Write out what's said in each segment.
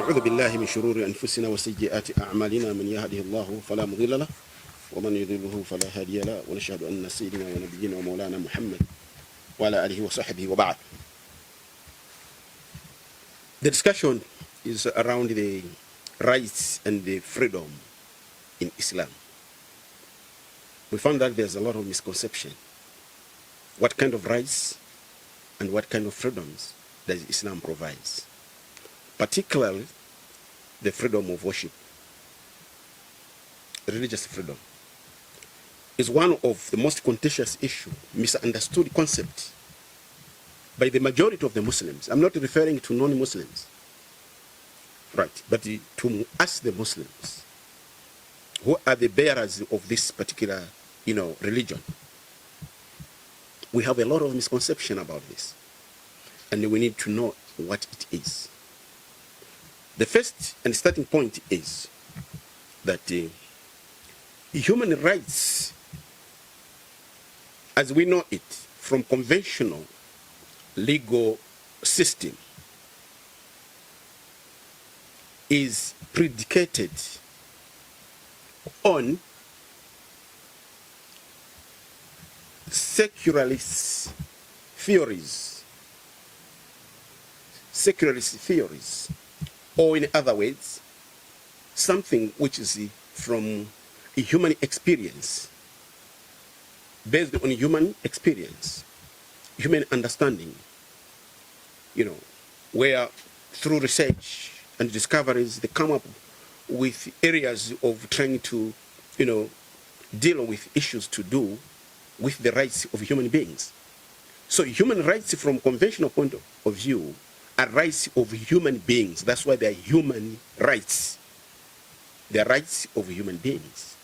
ونعوذ بالله من شرور أنفسنا وسيئات أعمالنا من يهده الله فلا مضل له ومن يضلله فلا هادي له ونشهد أن سيدنا ونبينا ومولانا محمد وعلى آله وصحبه وبعد. The discussion is around the rights and the freedom in Islam. We found that there's a lot of misconception. What kind of rights and what kind of freedoms does Islam provide? Particularly the freedom of worship. Religious freedom is one of the most contentious issue, misunderstood concept by the majority of the Muslims. I'm not referring to non-Muslims, right? But to us, the Muslims, who are the bearers of this particular, religion. We have a lot of misconception about this, and we need to know what it is. The first and starting point is that human rights, as we know it from conventional legal system, is predicated on secularist theories, or in other words, something which is from a human experience, based on human experience, human understanding, where through research and discoveries they come up with areas of trying to, deal with issues to do with the rights of human beings. So human rights from conventional point of view are rights of human beings. That's why they are human rights. They are rights of human beings.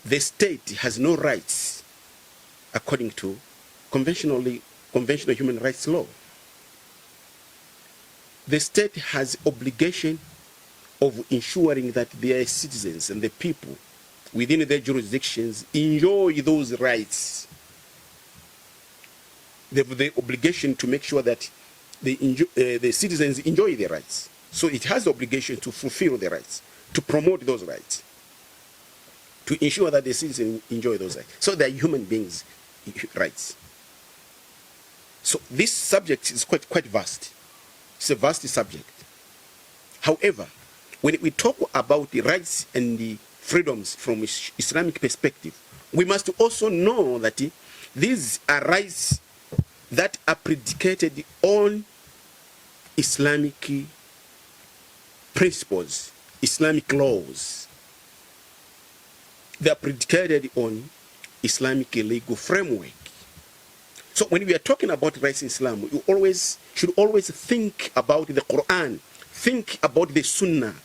The state has no rights according to conventional human rights law. The state has obligation of ensuring that their citizens and the people within their jurisdictions enjoy those rights. They have the obligation to make sure that the citizens enjoy their rights. So it has the obligation to fulfill the rights, to promote those rights, to ensure that the citizens enjoy those rights. So they are human beings' rights. So this subject is quite vast. It's a vast subject. However, when we talk about the rights and the freedoms from Islamic perspective, we must also know that these are rights that are predicated on Islamic principles, Islamic laws. They are predicated on Islamic legal framework. So when we are talking about rights in Islam, you should always think about the Quran, think about the Sunnah.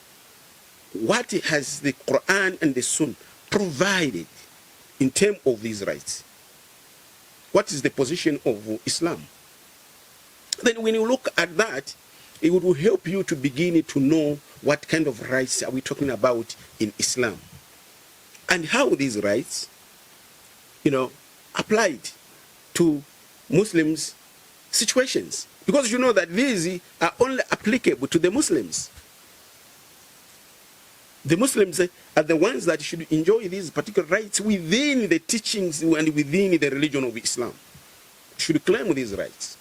What has the Quran and the Sunnah provided in terms of these rights? What is the position of Islam? Then when you look at that, it will help you to begin to know what kind of rights are we talking about in Islam, and how these rights, applied to Muslims' situations. Because you know that these are only applicable to the Muslims. The Muslims are the ones that should enjoy these particular rights within the teachings and within the religion of Islam. Should claim these rights.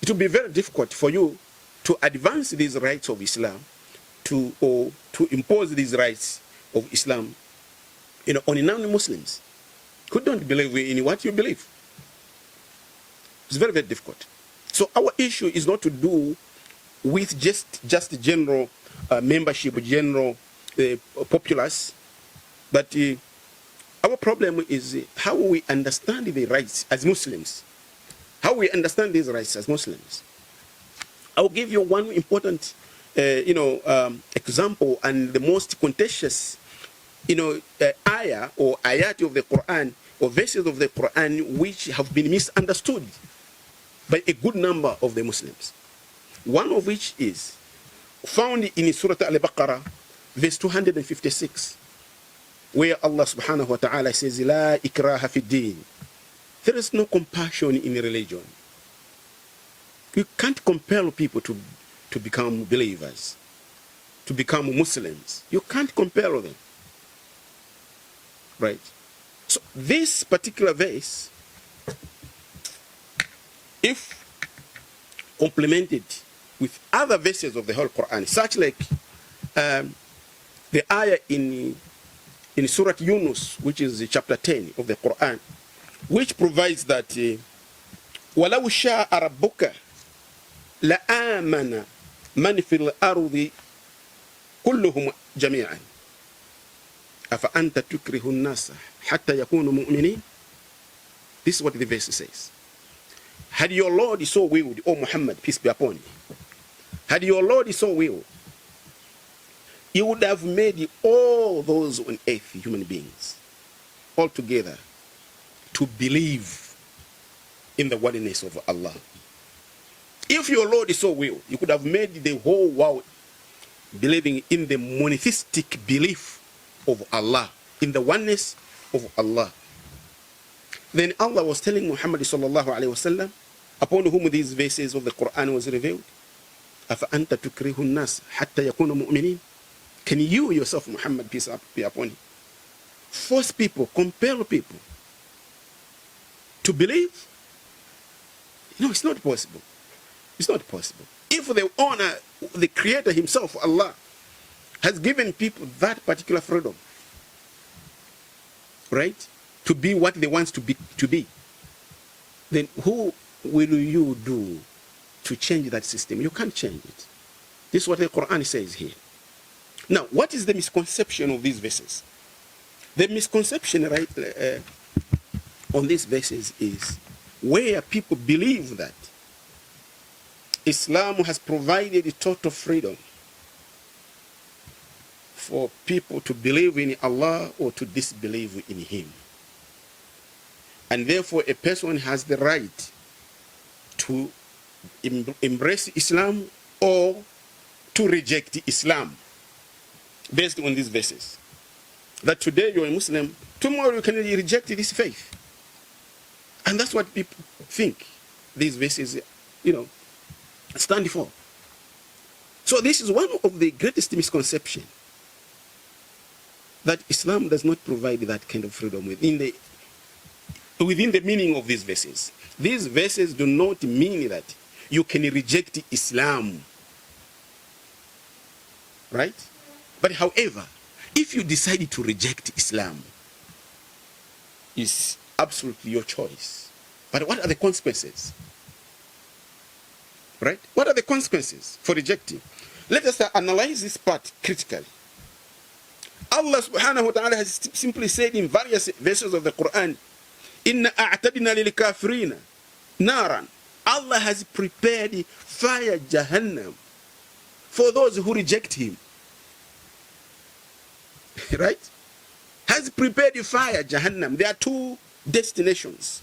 It will be very difficult for you to advance these rights of Islam, or to impose these rights of Islam, on non-Muslims who don't believe in what you believe. It's very, very difficult. So our issue is not to do with just general membership, general populace, but our problem is how we understand the rights as Muslims. How we understand these rights as Muslims. I will give you one important, example, and the most contentious, ayah or ayat of the Quran, or verses of the Quran, which have been misunderstood by a good number of the Muslims. One of which is found in Surah Al-Baqarah, verse 256, where Allah subhanahu wa ta'ala says, La ikraha fi din. There is no compassion in religion. You can't compel people to to become believers, to become Muslims. You can't compel them. Right? So this particular verse, if complemented with other verses of the whole Quran, such like the ayah in Surah Yunus, which is chapter 10 of the Quran, which provides that وَلَوْ شَاءَ رَبُّكَ لَآمَنَ مَنْ فِي الْأَرْضِ كُلُّهُمْ جَمِيعًا أَفَأَنْتَ تُكْرِهُ النَّاسَ حَتَّى يَكُونُوا مُؤْمِنِينَ. This is what the verse says. Had your Lord so willed, O Muhammad, peace be upon you, had your Lord so willed, he would have made all those on earth, human beings, all together, to believe in the oneness of Allah. If your Lord is so willed, you could have made the whole world believing in the monotheistic belief of Allah, in the oneness of Allah. Then Allah was telling Muhammad sallallahu alaihi wasallam, upon whom these verses of the Quran was revealed, أَفَأَنْتَ تُكْرِهُ النَّاسَ حَتَّى يَكُونُوا مُؤْمِنِينَ. Can you yourself, Muhammad, peace be upon you, force people, compel people to believe? No, it's not possible. It's not possible. If the owner, the creator himself, Allah, has given people that particular freedom, right, to be what they want to be, then who will you do to change that system? You can't change it. This is what the Quran says here. Now, what is the misconception of these verses? The misconception, right, on these verses is where people believe that Islam has provided total freedom for people to believe in Allah or to disbelieve in Him. And therefore, a person has the right to embrace Islam or to reject Islam based on these verses. That today you're a Muslim, tomorrow you can reject this faith. And that's what people think these verses, stand for. So this is one of the greatest misconceptions, that Islam does not provide that kind of freedom within the meaning of these verses. These verses do not mean that you can reject Islam. Right? But however, if you decide to reject Islam, it's absolutely your choice. But what are the consequences? Right? What are the consequences for rejecting? Let us analyze this part critically. Allah subhanahu wa ta'ala has simply said in various verses of the Quran, Inna a'tadina lil kafirina naran. Allah has prepared fire Jahannam for those who reject Him. Right? Has prepared fire Jahannam. There are two destinations.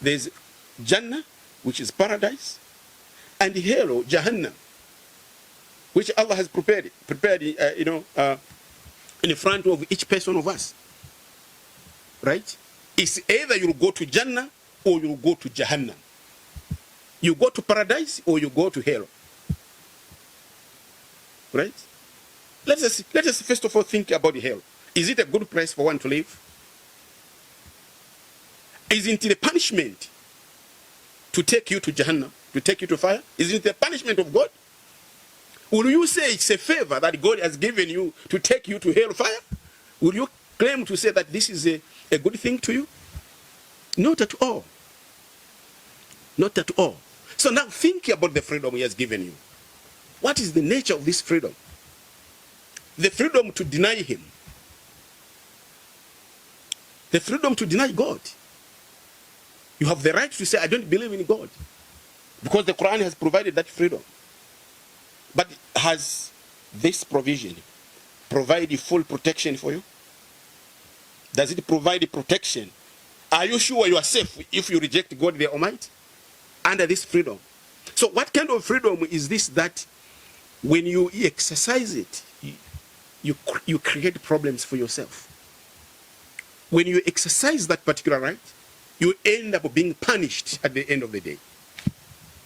There's Jannah, which is paradise, and hell, Jahannam, which Allah has prepared in front of each person of us. Right? It's either you'll go to Jannah or you'll go to Jahannam. You go to paradise or you go to hell. Right? Let us first of all think about hell. Is it a good place for one to live? Isn't it a punishment to take you to Jahannam, to take you to fire? Isn't it a punishment of God? Will you say it's a favor that God has given you to take you to hellfire? Will you claim to say that this is a good thing to you? Not at all. Not at all. So now think about the freedom He has given you. What is the nature of this freedom? The freedom to deny Him. The freedom to deny God. You have the right to say, I don't believe in God. Because the Quran has provided that freedom. But has this provision provided full protection for you? Does it provide protection? Are you sure you are safe if you reject God the Almighty under this freedom? So what kind of freedom is this that when you exercise it, you create problems for yourself? When you exercise that particular right, you end up being punished at the end of the day.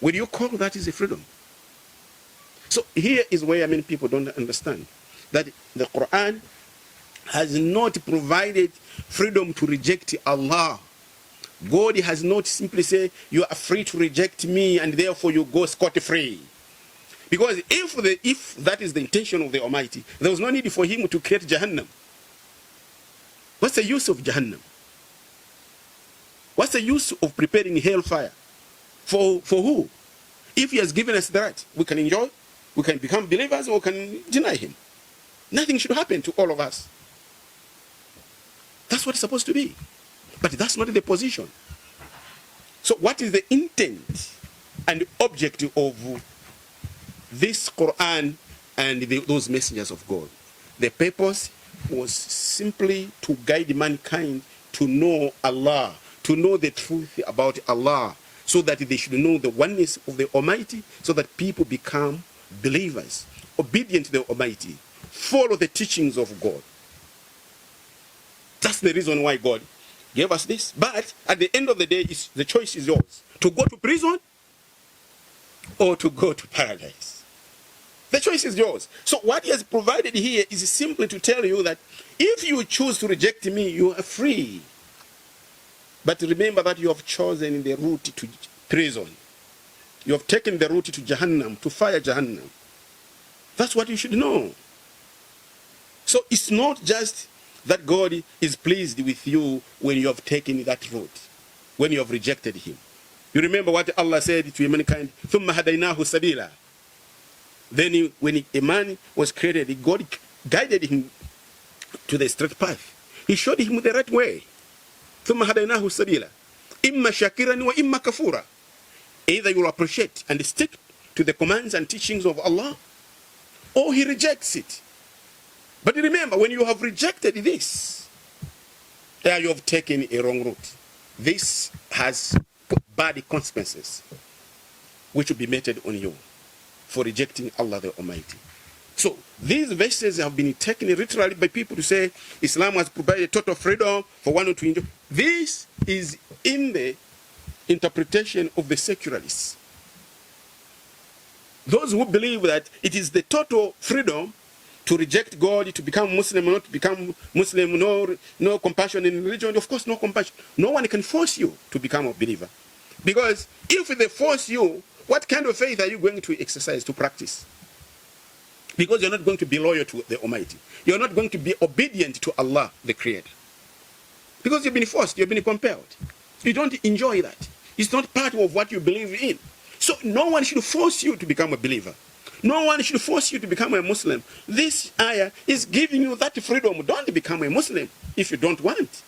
Will you call that is a freedom? So here is where many people don't understand that the Quran has not provided freedom to reject Allah. God has not simply said, you are free to reject me and therefore you go scot-free. Because if that is the intention of the Almighty, there was no need for him to create Jahannam. What's the use of Jahannam? What's the use of preparing hellfire? For who? If he has given us the right, we can enjoy, we can become believers, or we can deny him. Nothing should happen to all of us. That's what it's supposed to be. But that's not the position. So what is the intent and objective of this Quran and those messengers of God? The purpose was simply to guide mankind to know Allah, to know the truth about Allah, so that they should know the oneness of the Almighty, so that people become believers, obedient to the Almighty, follow the teachings of God. That's the reason why God gave us this. But at the end of the day, the choice is yours. To go to prison or to go to paradise. The choice is yours. So what he has provided here is simply to tell you that if you choose to reject me, you are free. But remember that you have chosen the route to prison. You have taken the route to Jahannam, to fire Jahannam. That's what you should know. So it's not just that God is pleased with you when you have taken that route, when you have rejected him. You remember what Allah said to mankind, ثُمَّ هَدَيْنَاهُ سَبِيلًا. Then when a man was created, God guided him to the straight path. He showed him the right way. ثُمَّ هَدَيْنَاهُ سَبِيلًا إِمَّا شَاكِرًا وَإِمَّا كَفُورًا. Either you will appreciate and stick to the commands and teachings of Allah, or he rejects it. But remember, when you have rejected this, there you have taken a wrong route. This has bad consequences, which will be meted on you for rejecting Allah the Almighty. So these verses have been taken literally by people to say Islam has provided total freedom for one to enjoy. This is in the interpretation of the secularists. Those who believe that it is the total freedom to reject God, to become Muslim or not to become Muslim, no compassion in religion. Of course, no compassion. No one can force you to become a believer. Because if they force you, what kind of faith are you going to exercise, to practice? Because you're not going to be loyal to the Almighty. You're not going to be obedient to Allah, the Creator. Because you've been forced, you've been compelled. You don't enjoy that. It's not part of what you believe in. So no one should force you to become a believer. No one should force you to become a Muslim. This ayah is giving you that freedom. Don't become a Muslim if you don't want.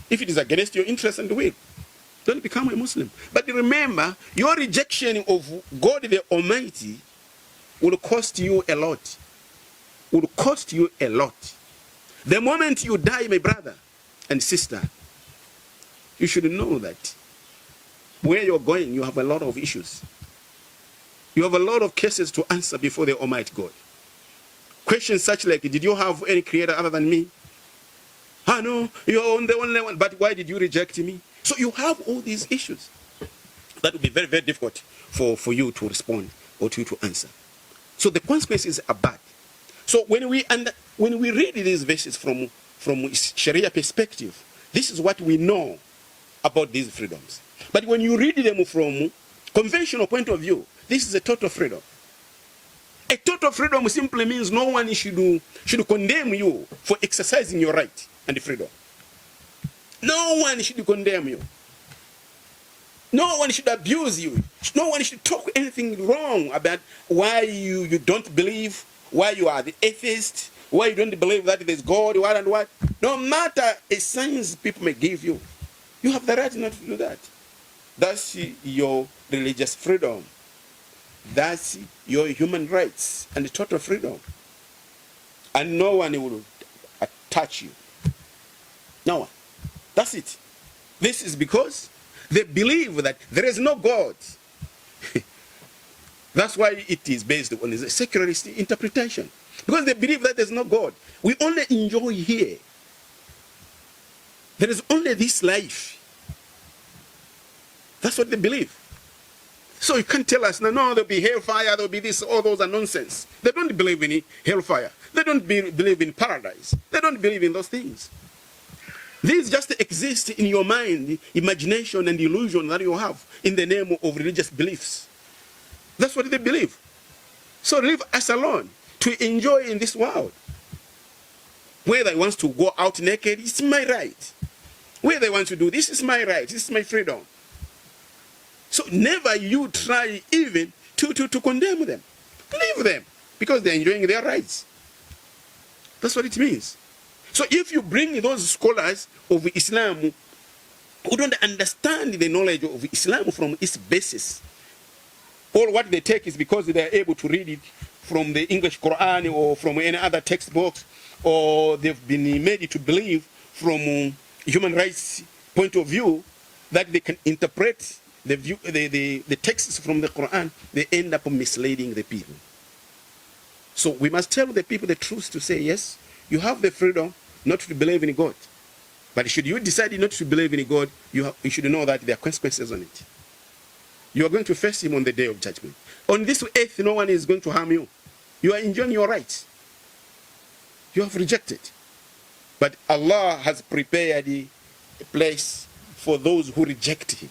If it is against your interest and will, don't become a Muslim. But remember, your rejection of God the Almighty will cost you a lot. Will cost you a lot. The moment you die, my brother and sister, you should know that where you're going, you have a lot of issues. You have a lot of cases to answer before the Almighty God. Questions such like, did you have any creator other than me? Ah, no, you're the only one. But why did you reject me? So you have all these issues. That would be very, very difficult for you to respond or to answer. So the consequences are bad. So when we read these verses from Sharia perspective, this is what we know about these freedoms. But when you read them from conventional point of view, this is a total freedom. A total freedom simply means no one should condemn you for exercising your right and freedom. No one should condemn you. No one should abuse you. No one should talk anything wrong about why you don't believe, why you are the atheist, why you don't believe that there's God, what and what. No matter a science people may give you, you have the right not to do that. That's your religious freedom. That's your human rights and total freedom. And no one will touch you. No one. That's it. This is because they believe that there is no God. That's why it is based on a secularist interpretation. Because they believe that there's no God. We only enjoy here. There is only this life. That's what they believe. So you can't tell us, no, there'll be hellfire, there'll be this, all those are nonsense. They don't believe in hellfire. They don't believe in paradise. They don't believe in those things. These just exist in your mind, imagination and illusion that you have in the name of religious beliefs. That's what they believe. So leave us alone to enjoy in this world. Whether I want to go out naked, it's my right. Whether I want to do this, is my right. This is my freedom. So never you try even to condemn them. Leave them, because they're enjoying their rights. That's what it means. So if you bring those scholars of Islam who don't understand the knowledge of Islam from its basis, all what they take is because they are able to read it from the English Quran or from any other textbooks, or they've been made to believe from human rights point of view that they can interpret the texts from the Quran, they end up misleading the people. So we must tell the people the truth, to say, yes, you have the freedom not to believe in God. But should you decide not to believe in God, you should know that there are consequences on it. You are going to face him on the day of judgment. On this earth, no one is going to harm you. You are enjoying your rights. You have rejected. But Allah has prepared a place for those who reject him.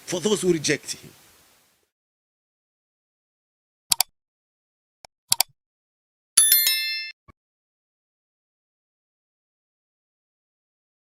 For those who reject him.